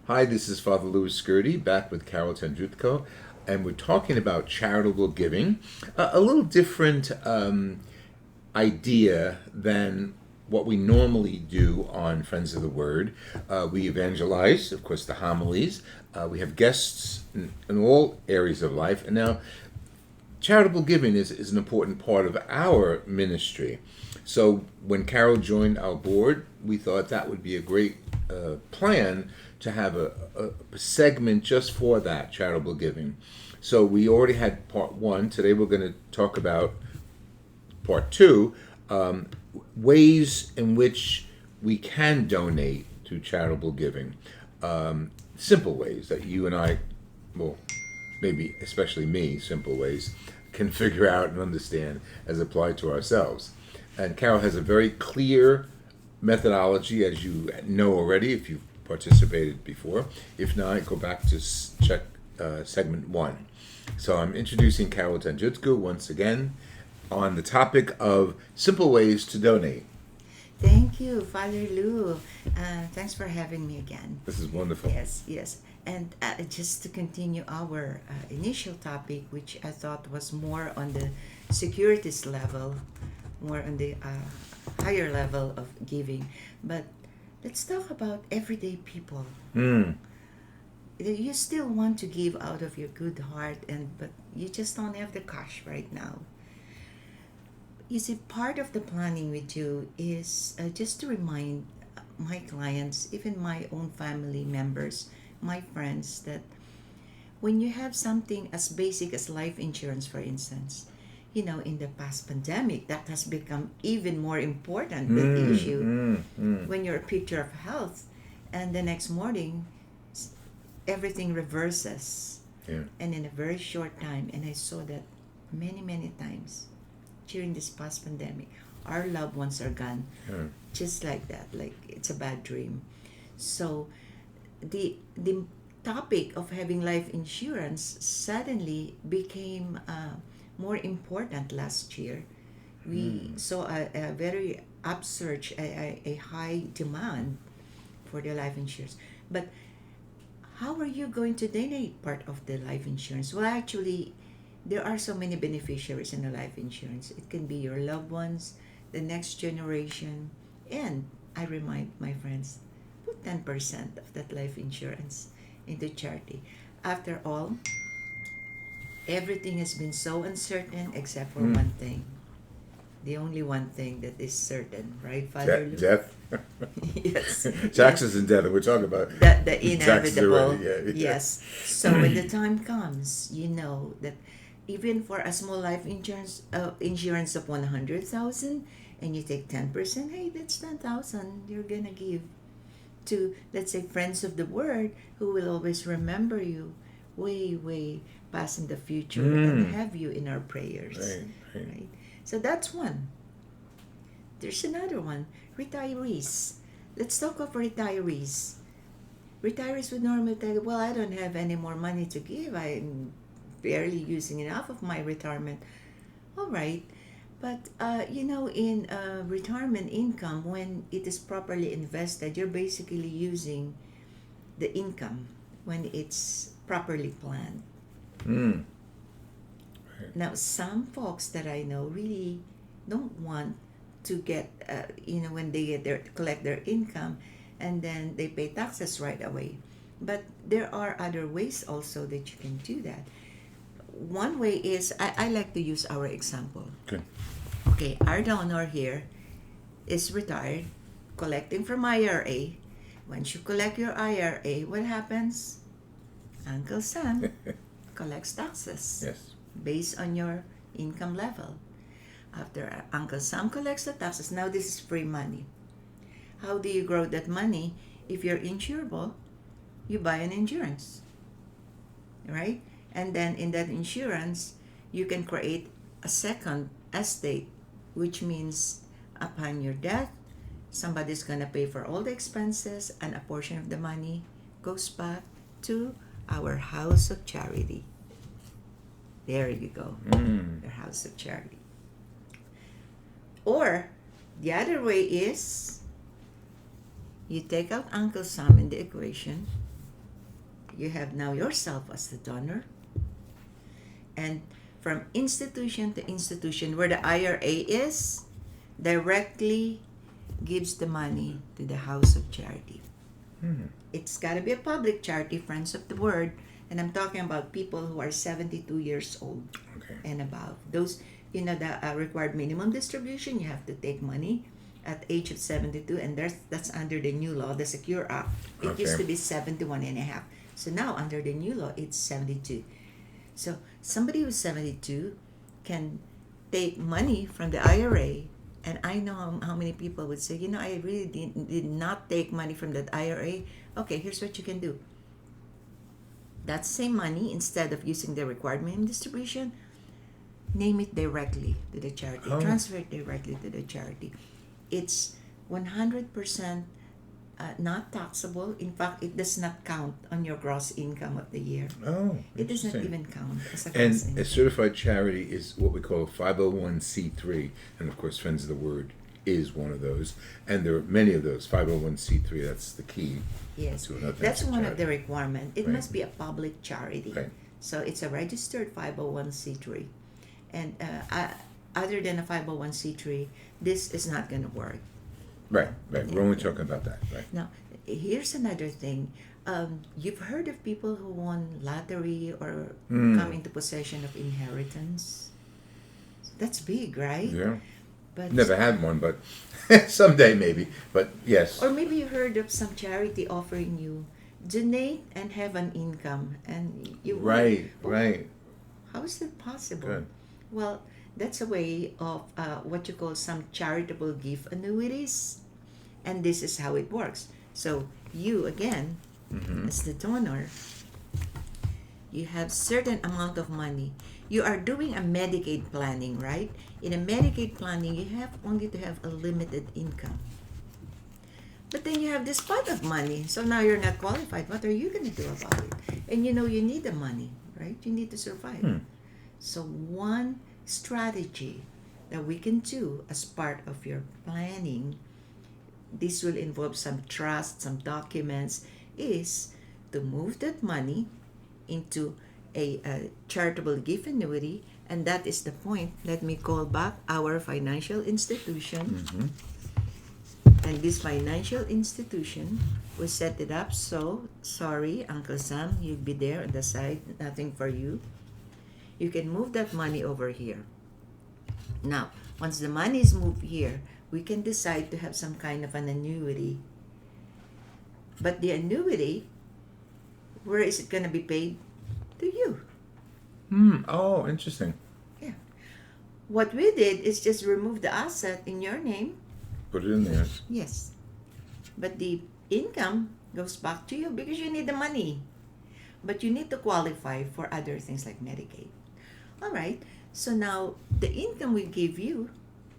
Hi, this is Father Louis Skirty back with Carol Tenjutko, and we're talking about charitable giving. A little different idea than what we normally do on Friends of the Word. We evangelize, of course, the homilies. We have guests in all areas of life. And now, charitable giving is an important part of our ministry. So when Carol joined our board, we thought that would be a great plan to have a segment just for that, charitable giving. So we already had part one. Today we're going to talk about part two, ways in which we can donate to charitable giving. Simple ways that you and I, well, maybe especially me, simple ways, can figure out and understand as applied to ourselves. And Carol has a very clear methodology, as you know already if you've participated before. If not, go back to check segment one. So I'm introducing Carol Tenjutku once again on the topic of simple ways to donate. Thank you, Father Lou. Thanks for having me again. This is wonderful. Yes, yes. And just to continue our initial topic, which I thought was more on the securities level, more on the higher level of giving. But let's talk about everyday people. Mm. You still want to give out of your good heart, but you just don't have the cash right now. You see, part of the planning we do is just to remind my clients, even my own family members, my friends, that when you have something as basic as life insurance, for instance, in the past pandemic, that has become even more important, the issue. When you're a picture of health, and the next morning, everything reverses. Yeah. And in a very short time, and I saw that many, many times during this past pandemic, our loved ones are gone, just like that, like it's a bad dream. So the topic of having life insurance suddenly became more important last year. We saw a very upsurge, a high demand for the life insurance. But how are you going to donate part of the life insurance? Well, actually, there are so many beneficiaries in the life insurance. It can be your loved ones, the next generation, and I remind my friends, put 10% of that life insurance into charity. After all, everything has been so uncertain except for one thing. The only one thing that is certain, right, Father Lou? Death. Yes. Taxes and death, and we're talking about The taxes inevitable. already. Yeah. Yes. So when the time comes, you know that even for a small life insurance of 100,000, and you take 10%, hey, that's 10,000 you're gonna give to, let's say, friends of the word who will always remember you way, way past in the future and have you in our prayers. Right? So that's one. There's another one, retirees. Let's talk of retirees. Retirees would normally tell, well, I don't have any more money to give. I'm barely using enough of my retirement. All right. But, in retirement income, when it is properly invested, you're basically using the income when it's properly planned. Mm. Now, some folks that I know really don't want to get, when they collect their income and then they pay taxes right away. But there are other ways also that you can do that. One way is, I like to use our example. Okay. Okay, our donor here is retired, collecting from IRA. Once you collect your IRA, what happens? Uncle Sam collects taxes Yes. based on your income level. After Uncle Sam collects the taxes, now this is free money. How do you grow that money? If you're insurable, you buy an insurance, right? And then in that insurance, you can create a second estate, which means upon your death, somebody's going to pay for all the expenses and a portion of the money goes back to our house of charity. There you go, your house of charity. Or the other way is you take out Uncle Sam in the equation you have now yourself as the donor. And from institution to institution, where the IRA is, directly gives the money to the house of charity. It's got to be a public charity, Friends of the Word, and I'm talking about people who are 72 years old and above. Those, the required minimum distribution, you have to take money at age of 72, and that's under the new law, the Secure Act. It used to be 71 and a half. So now under the new law, it's 72. So somebody who's 72 can take money from the IRA, and I know how many people would say, I really did not take money from that IRA. Okay, here's what you can do. That same money, instead of using the required minimum distribution, name it directly to the charity. Transfer it directly to the charity. It's 100% not taxable. In fact, it does not count on your gross income of the year. Oh, it does not even count as a gross And income. a certified charity is what we call a 501c3, and of course, Friends of the Word is one of those. And there are many of those 501c3. That's the key. Yes, to another that's one charity. of the requirements. It Right. must be a public charity. Right. So it's a registered 501c3. And other than a 501c3, this is not going to work. Right. We're only talking about that. Right. Now, here's another thing. You've heard of people who won lottery or come into possession of inheritance. That's big, right? Yeah. But Never had one, but someday maybe. But yes. Or maybe you heard of some charity offering you donate and have an income, and you Right. How is that possible? Good. Well, that's a way of what you call some charitable gift annuities, and this is how it works. So you again, as the donor, you have certain amount of money. You are doing a Medicaid planning, right? In a Medicaid planning, you have only to have a limited income. But then you have this pot of money, so now you're not qualified. What are you going to do about it? And you need the money, right? You need to survive. So one strategy that we can do as part of your planning, this will involve some trust, some documents, is to move that money into a charitable gift annuity. And that is the point. Let me call back our financial institution. And this financial institution will set it up. So, sorry, Uncle Sam, you'll be there on the side, nothing for you. You can move that money over here. Now, once the money is moved here, we can decide to have some kind of an annuity. But the annuity, where is it going to be paid? To you. Oh, interesting. Yeah. What we did is just remove the asset in your name. Put it in there. Yes. But the income goes back to you because you need the money. But you need to qualify for other things like Medicaid. All right. So now the income we give you,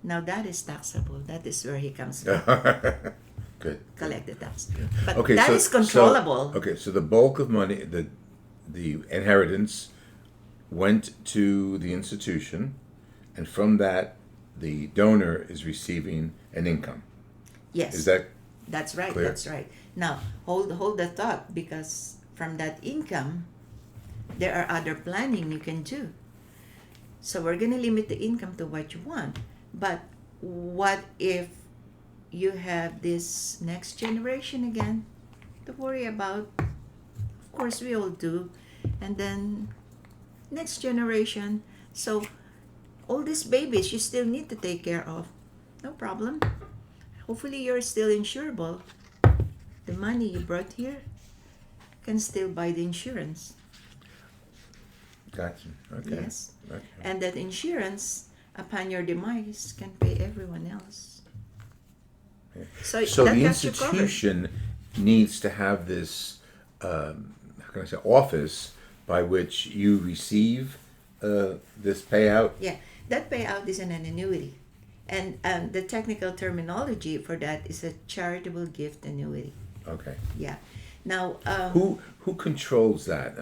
now that is taxable. That is where he comes from. Good. Collect the tax. But Okay, that is controllable. So the bulk of money, the inheritance, went to the institution, and from that, the donor is receiving an income. Yes. Is that That's right. clear? That's right. Now, hold the thought, because from that income, there are other planning you can do. So we're going to limit the income to what you want. But what if you have this next generation again to worry about? Of course, we all do. And then next generation. So all these babies you still need to take care of. No problem. Hopefully you're still insurable. The money you brought here can still buy the insurance. Gotcha. Okay. Yes. Okay. And that insurance, upon your demise, can pay everyone else. Yeah. So, So that the gets you covered. institution needs to have this, how can I say, office by which you receive this payout. Yeah, that payout is an annuity. And the technical terminology for that is a charitable gift annuity. Okay. Yeah. Now, Who controls that?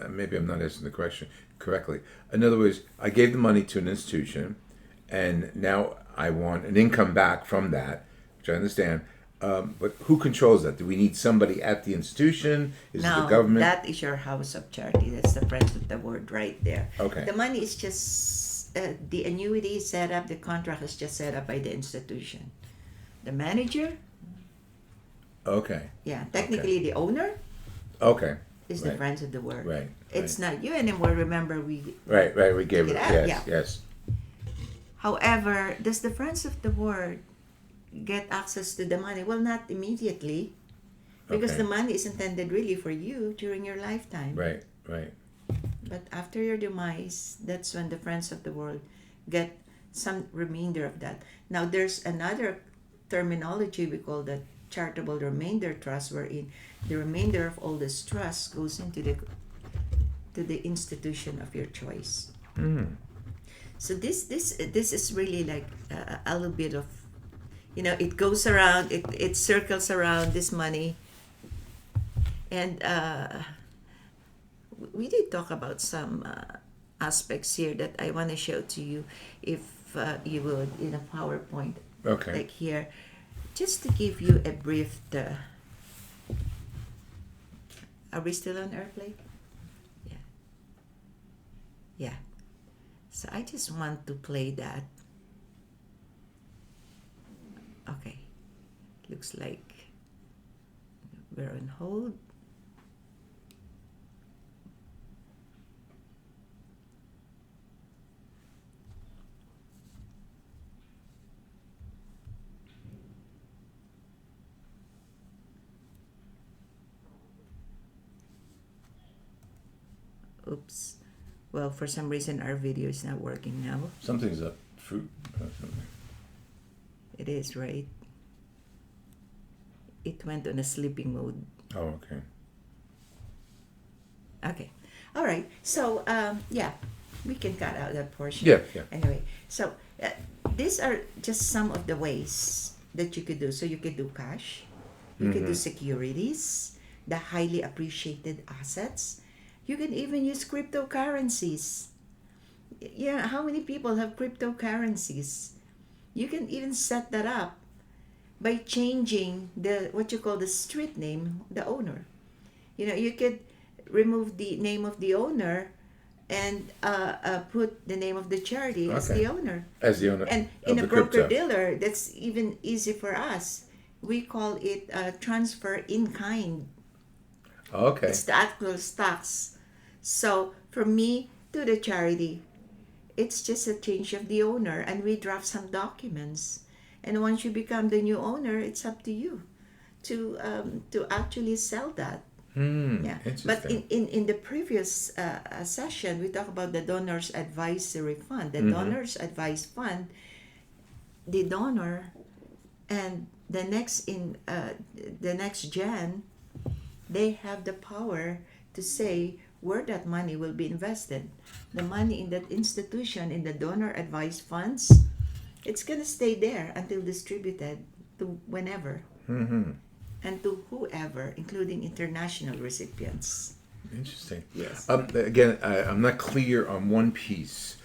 Maybe I'm not asking the question correctly. In other words, I gave the money to an institution, and now I want an income back from that, which I understand. But who controls that? Do we need somebody at the institution? Is it the Now, government? that is your house of charity. That's the Friends of the Word right there. Okay. The money is just, the annuity is set up, the contract is just set up by the institution. The manager, Okay. yeah, technically the owner Okay. is the Right. Friends of the Word. Right. It's not you anymore. Remember, we. Right. We gave it. Take it out, Yes. yeah. Yes. However, does the Friends of the Word get access to the money? Well, not immediately, because Okay. the money is intended really for you during your lifetime. Right. Right. But after your demise, that's when the Friends of the World get some remainder of that. Now, there's another terminology we call the charitable remainder trust, wherein the remainder of all this trust goes into the institution of your choice. Mm. So this is really like a little bit of, it goes around, it circles around this money, and we did talk about some aspects here that I want to show to you, if you would, in a PowerPoint, Okay. like here, just to give you a brief. Are we still on airplane? Yeah. Yeah. So I just want to play that. Okay. Looks like we're on hold. Oops. Well, for some reason our video is not working now. Something's up. Fruit or something. It is, right? It went on a sleeping mode. Oh, okay. Okay. All right. So, yeah, we can cut out that portion. Yeah. Yeah. Anyway, so these are just some of the ways that you could do. So you could do cash, you could do securities, the highly appreciated assets. You can even use cryptocurrencies. Yeah, how many people have cryptocurrencies? You can even set that up by changing the what you call the street name, the owner. You could remove the name of the owner and put the name of the charity as Okay. the owner. As the owner And of in a the broker crypto. dealer, that's even easy for us. We call it transfer in kind. Okay. It's the actual stocks. So from me to the charity, it's just a change of the owner, and we draft some documents. And once you become the new owner, it's up to you to actually sell that. Yeah. But Interesting. in the previous session, we talked about the Donors Advisory Fund. The Donors Advice Fund, the donor and the next gen, they have the power to say where that money will be invested. The money in that institution, in the donor advised funds, it's going to stay there until distributed to whenever and to whoever, including international recipients. Interesting. Yes. Again, I'm not clear on one piece.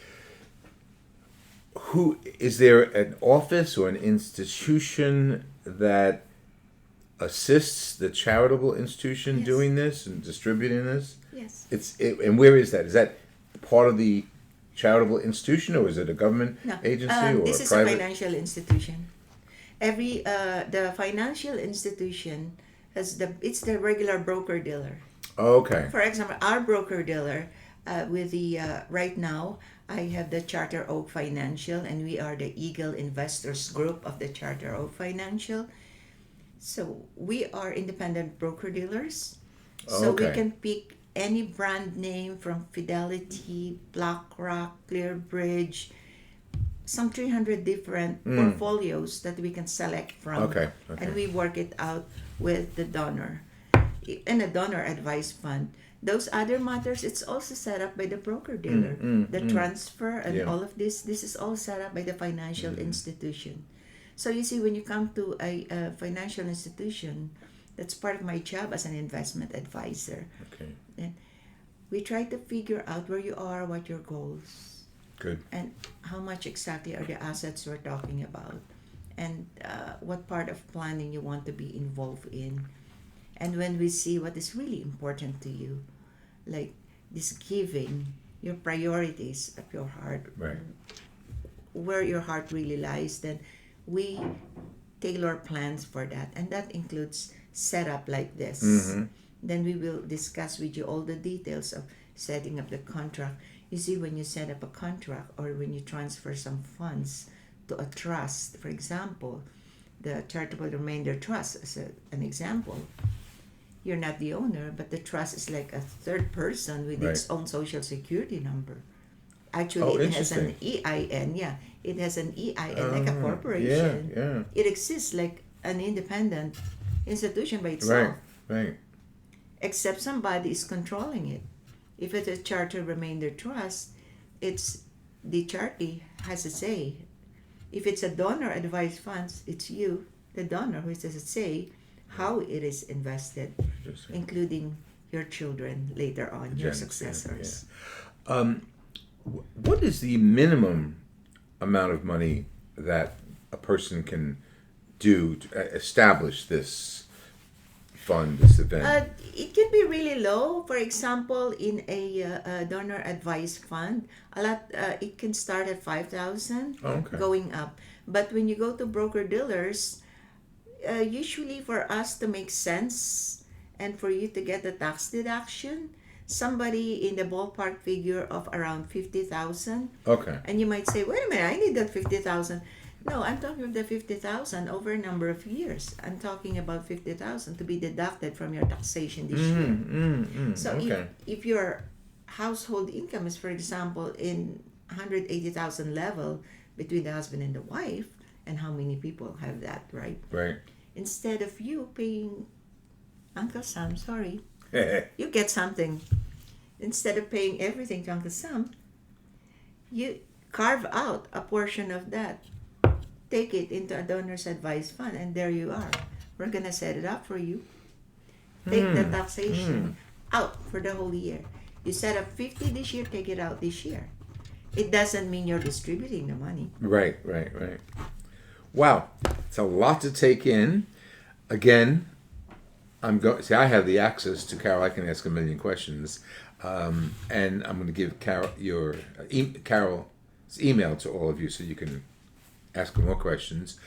Who is there an office or an institution that assists the charitable institution Yes. doing this and distributing this? Yes. And where is that? Is that part of the charitable institution, or is it a government No, agency or this a is private? a financial institution. The financial institution it's the regular broker dealer. Oh, okay. For example, our broker dealer, with the right now, I have the Charter Oak Financial, and we are the Eagle Investors Group of the Charter Oak Financial. So we are independent broker dealers. So we Okay. can pick any brand name from Fidelity, BlackRock, ClearBridge, some 300 different portfolios that we can select from. Okay. And we work it out with the donor and a donor advised fund. Those other matters, it's also set up by the broker dealer. The transfer and Yeah. all of this is all set up by the financial institution. So you see, when you come to a financial institution, that's part of my job as an investment advisor. Okay. And we try to figure out where you are, what your goals, Good. and how much exactly are the assets we're talking about. and what part of planning you want to be involved in. And when we see what is really important to you, like this giving, your priorities of your heart, Right. where your heart really lies, then we tailor plans for that. And that includes setup like this. Mm-hmm. Then we will discuss with you all the details of setting up the contract. You see, when you set up a contract or when you transfer some funds to a trust, for example, the charitable remainder trust as an example, you're not the owner, but the trust is like a third person with Right. its own social security number. Actually, Oh, it has an interesting. EIN. Yeah, it has an EIN like a Yeah, corporation. yeah. It exists like an independent institution by Right, itself, right. except somebody is controlling it. If it's a charter remainder trust, it's the charity has a say. If it's a donor advised funds, it's you, the donor, who has a say how it is invested, Interesting. including your children later on, your Genesis, successors. What is the minimum amount of money that a person can do to establish this fund, this event? It can be really low. For example, in a donor advised fund, it can start at 5,000, Oh, okay. going up. But when you go to broker dealers, usually for us to make sense and for you to get the tax deduction, somebody in the ballpark figure of around 50,000. Okay. And you might say, wait a minute, I need that 50,000. No, I'm talking about the 50,000 over a number of years. I'm talking about 50,000 to be deducted from your taxation this year. So Okay. if your household income is, for example, in 180,000 level between the husband and the wife, and how many people have that, right? Right. Instead of you paying Uncle Sam, sorry, Mm-hmm. you get something. Instead of paying everything to Uncle Sam, you carve out a portion of that, take it into a donor's advised fund, and there you are. We're gonna set it up for you. Take the taxation out for the whole year. You set up 50 this year, take it out this year. It doesn't mean you're distributing the money. Right, right, right. Wow, it's a lot to take in. Again, I'm going. See, I have the access to Carol. I can ask a million questions, and I'm going to give Carol Carol's email to all of you so you can ask her more questions.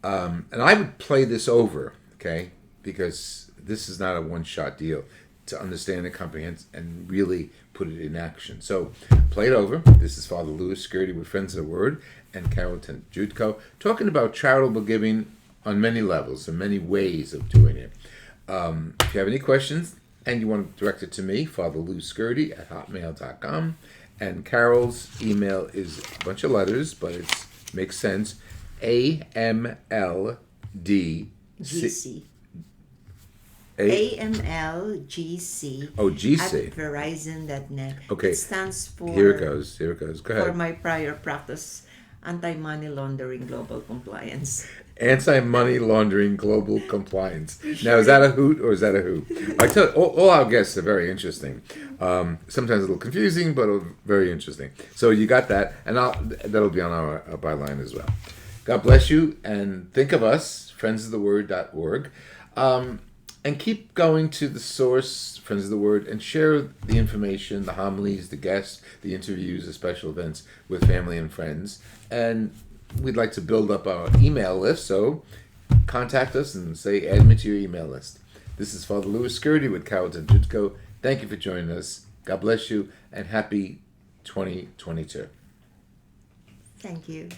And I would play this over, okay, because this is not a one-shot deal. To understand and comprehend and really put it in action. So, play it over. This is Father Louis Scurdy with Friends of the Word and Carrollton Judko talking about charitable giving on many levels and many ways of doing it. If you have any questions and you want to direct it to me, Father Lou Scurdy at hotmail.com. And Carol's email is a bunch of letters, but it makes sense. AMLD GC. A- AMLGC Oh, at GC. Verizon.net. Okay. It stands for, Here it goes. Here it goes. Go for ahead. my prior practice, Anti-Money Laundering Global Compliance. Anti-money laundering global compliance. Now, is that a hoot or is that a who? I tell you, all our guests are very interesting. Sometimes a little confusing, but very interesting. So you got that, and that'll be on our byline as well. God bless you, and think of us, friendsoftheword.org. And keep going to the source, Friends of the Word, and share the information, the homilies, the guests, the interviews, the special events with family and friends. And we'd like to build up our email list, so contact us and say, add me to your email list. This is Father Louis Scurdy with Carrollton Judko. Thank you for joining us. God bless you, and happy 2022. Thank you.